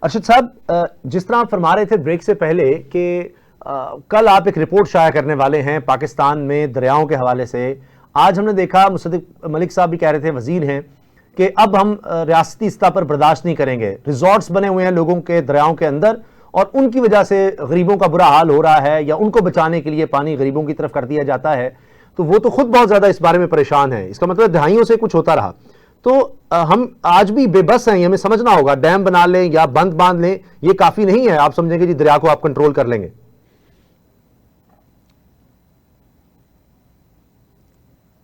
अर्शद साहब, जिस तरह आप फरमा रहे थे ब्रेक से पहले कि कल आप एक रिपोर्ट शाया करने वाले हैं पाकिस्तान में दरियाओं के हवाले से, आज हमने देखा मुसद्दिक मलिक साहब भी कह रहे थे, वजीर हैं, कि अब हम रियासती सतह पर बर्दाश्त नहीं करेंगे। रिजॉर्ट्स बने हुए हैं लोगों के दरियाओं के अंदर और उनकी वजह से गरीबों का बुरा हाल हो रहा है, या उनको बचाने के लिए पानी गरीबों की तरफ कर दिया जाता है। तो वो तो खुद बहुत ज्यादा इस बारे में परेशान है। इसका मतलब दहाइयों से कुछ होता रहा। तो हम आज भी बेबस हैं, हमें समझना होगा, डैम बना लें या बंद बांध लें ये काफी नहीं है। आप समझेंगे जी दरिया को आप कंट्रोल कर लेंगे।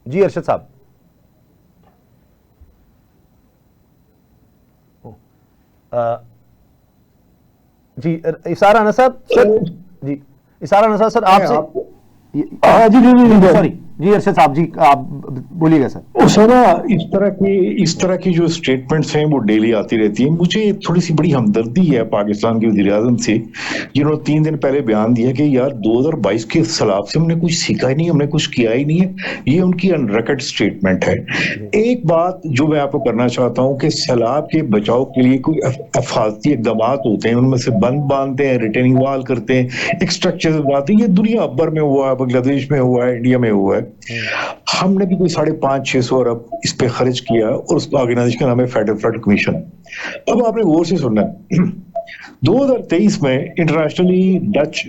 जी अरशद साहब। जी इसार राना साहब सर। जी इसार राना साहब सर आपसे। जी जी जी सॉरी जी अरशद साहब जी आप बोलिएगा सर। इस तरह की जो स्टेटमेंट्स हैं वो डेली आती रहती हैं। मुझे थोड़ी सी बड़ी हमदर्दी है पाकिस्तान के वज़ीर-ए-आज़म से, जिन्होंने 3 दिन पहले बयान दिया कि यार 2022 के सैलाब से हमने कुछ सीखा ही नहीं, हमने कुछ किया ही नहीं है। ये उनकी ऑन रिकॉर्ड स्टेटमेंट है। एक बात जो मैं आपको करना चाहता हूँ कि सैलाब के बचाव के लिए कोई हिफाजती इक़दाम होते हैं, उनमें से बंद बांधते हैं, रिटेनिंग वाल करते हैं, एक स्ट्रक्चर बनाते हैं। ये दुनिया भर में हुआ है, बांग्लादेश में हुआ है, इंडिया में हुआ है। हमने भी कोई 550-600 अरब इस पे खर्च किया और उस ऑर्गेनाइजेशन का नाम है फेडरल फ्लड कमीशन। अब आपने गौर से सुनना है 2023 में इंटरनेशनली डच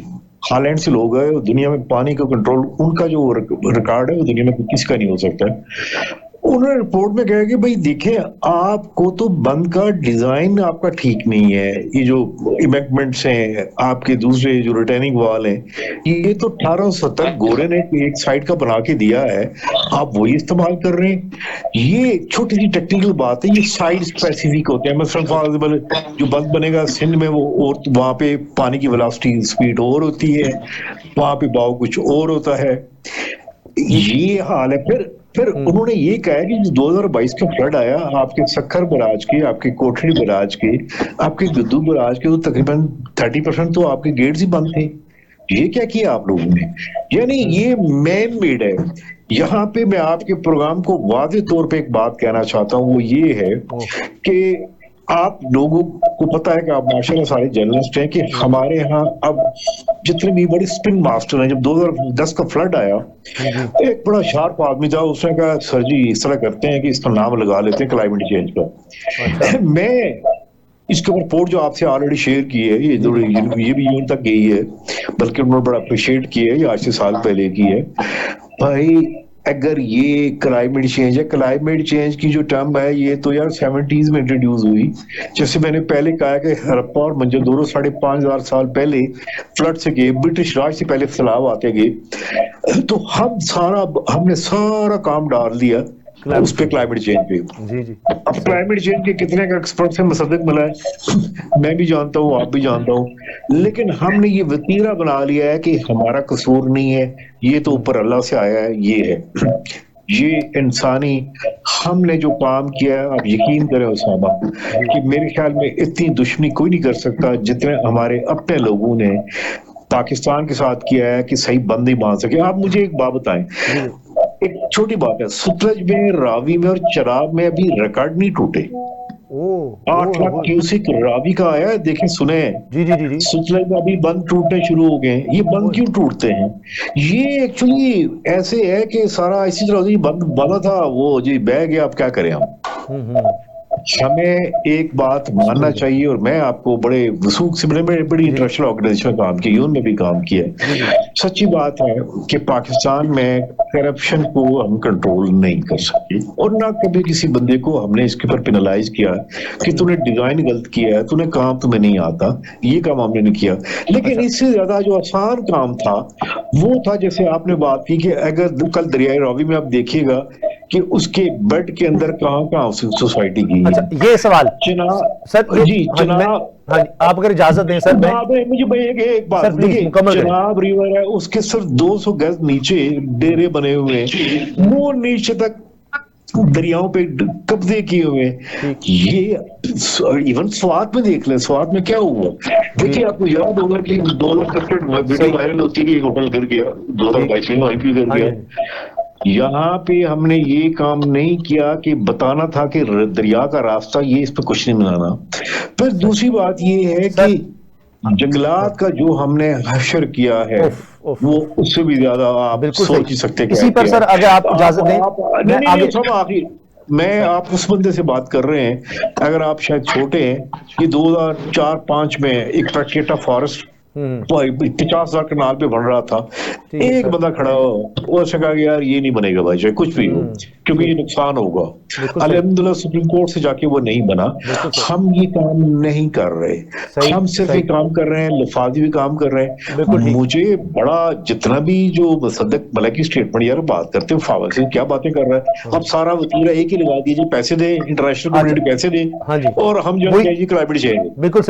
हॉलैंड से लोग आए और दुनिया में पानी का कंट्रोल, उनका जो रिकॉर्ड है वो दुनिया में किसी का नहीं हो सकता है। उन्होंने रिपोर्ट में कहा कि भाई देखें, आपको तो बंद का डिजाइन आपका ठीक नहीं है, ये जो इमेंटमेंट्स हैं, आपके दूसरे जो रिटेनिंग वाल हैं, ये तो 1870 गोरे ने एक साइड का बना के दिया है, आप वही इस्तेमाल कर रहे हैं। ये छोटी सी टेक्निकल बात है, ये साइड स्पेसिफिक होते हैं। मसलन फॉर एग्जांपल जो बंद बनेगा सिंध में, वो और वहां पे पानी की वेलोसिटी स्पीड और होती है, वहां पे बहाव कुछ और होता है। ये हाल है। फिर उन्होंने ये कहा कि 2022 का फ्लड आया, आपके सक्खर बराज के, आपके कोठड़ी बराज के, आपके गुद्दू बराज के तो तकरीबन 30% तो आपके गेट्स ही बंद थे। ये क्या किया आप लोगों ने? यानी ये मैन मेड है। यहाँ पे मैं आपके प्रोग्राम को वाज़ेह तौर पे एक बात कहना चाहता हूँ, वो ये है कि आप लोगों को पता है कि आप माशाल्लाह सारे जर्नलिस्ट हैं, कि हमारे यहाँ अब जितने भी बड़े स्पिन मास्टर हैं, जब 2010 का फ्लड आया, एक बड़ा शार्प आदमी था, उसने कहा सर जी इस तरह करते हैं कि इसका नाम लगा लेते हैं क्लाइमेट चेंज का। मैं इसके ऊपर रिपोर्ट जो आपसे ऑलरेडी शेयर की है, ये भी यूं तक गई है, बल्कि उन्होंने बड़ा अप्रिशिएट किया है, ये आज से साल पहले की है। भाई अगर ये क्लाइमेट चेंज है, क्लाइमेट चेंज की जो टर्म है ये तो यार 70s में इंट्रोड्यूस हुई। जैसे मैंने पहले कहा कि हड़प्पा और मोहनजोदड़ो 5,500 साल पहले फ्लड से गए, ब्रिटिश राज से पहले सैलाब आते गए, तो हमने सारा काम डाल दिया उस पे क्लाइमेट चेंज पे। जी। अब क्लाइमेट चेंज के कितने का एक्सपर्ट से मुसद्दिक मिला है मैं भी जानता हूँ, आप भी जानता हूँ, लेकिन हमने ये वतीरा बना लिया है कि हमारा कसूर नहीं है, ये तो ऊपर अल्लाह से आया है। ये है ये इंसानी, हमने जो काम किया है, आप यकीन करें उसामा कि मेरे ख्याल में इतनी दुश्मनी कोई नहीं कर सकता जितने हमारे अपने लोगों ने पाकिस्तान के साथ किया है कि सही बंद नहीं बांध सके। आप मुझे एक बात बताएं, एक छोटी बात है, सतलज में, रावी में और चराब में अभी रिकॉर्ड नहीं टूटे। 8 लाख क्यूसिक रावी का आया है, देखें सुने। जी। सतलज में अभी बंद टूटने शुरू हो गए। ये बंद क्यों टूटते हैं? ये एक्चुअली ऐसे है कि सारा इसी तरह बंद बना था, वो जी बह गया, अब क्या करें हम। हमें एक बात मानना चाहिए, और मैं आपको बड़े वसूख से बड़ी इंटरनेशनल ऑर्गेनाइजेशन में काम किया, यून में भी काम किया। सच्ची बात है कि पाकिस्तान में करप्शन को हम कंट्रोल नहीं कर सके, और ना कभी किसी बंदे को हमने इसके ऊपर पेनलाइज किया कि तूने डिजाइन गलत किया है, तूने काम तुम्हें नहीं आता, ये काम हमने नहीं किया। लेकिन इससे ज्यादा जो आसान काम था वो था, जैसे आपने बात की कि अगर कल दरियाई रावी में आप देखिएगा कि उसके बेड के अंदर कहां सोसाइटी की। अच्छा ये सवाल सर जी, आप अगर इजाजत दें सर, मुझे एक बात, चिनाब रिवर है, उसके सिर्फ 200 गज नीचे डेरे बने हुए हैं, वो नीचे तक दरियाओं पे कब्जे किए हुए। ये इवन स्वात में देख लें, स्वात में क्या हुआ देखिए, आपको याद होगा कि 2000 वीडियो वायरल होती है, होटल गिर गया 2022 में, गिर गया। यहाँ पे हमने ये काम नहीं किया कि बताना था कि दरिया का रास्ता ये, इस पे कुछ नहीं बनाना। फिर दूसरी बात ये है कि जंगलात का जो हमने हशर किया है वो उससे भी ज्यादा आप सोच ही सकते इसी पर सर अगर आप इजाजत दें, मैं आप उस बंदे से बात कर रहे हैं, अगर आप शायद छोटे हैं, ये 2004-5 में एक ट्रकेटा फॉरेस्ट 50,000 कनाल पे बन रहा था। एक बंदा खड़ा हो, उसने कहा कि यार ये नहीं बनेगा भाई, चाहे कुछ भी हो, क्योंकि ये नुकसान होगा। अल्हम्दुलिल्लाह सुप्रीम कोर्ट से जाके वो नहीं बना। हम ये काम नहीं कर रहे, हम सिर्फ ये काम कर रहे हैं, लफाजी भी काम कर रहे हैं। मुझे बड़ा जितना भी जो मुसद्दक मलिक स्टेटमेंट यार बात करते हैं, फावल से क्या बातें कर रहा है। अब सारा वतीरा एक ही लगा दीजिए, पैसे दे, इंटरनेशनल कम्युनिटी पैसे दे, और हम जो है क्लाइमेट चेंज। बिल्कुल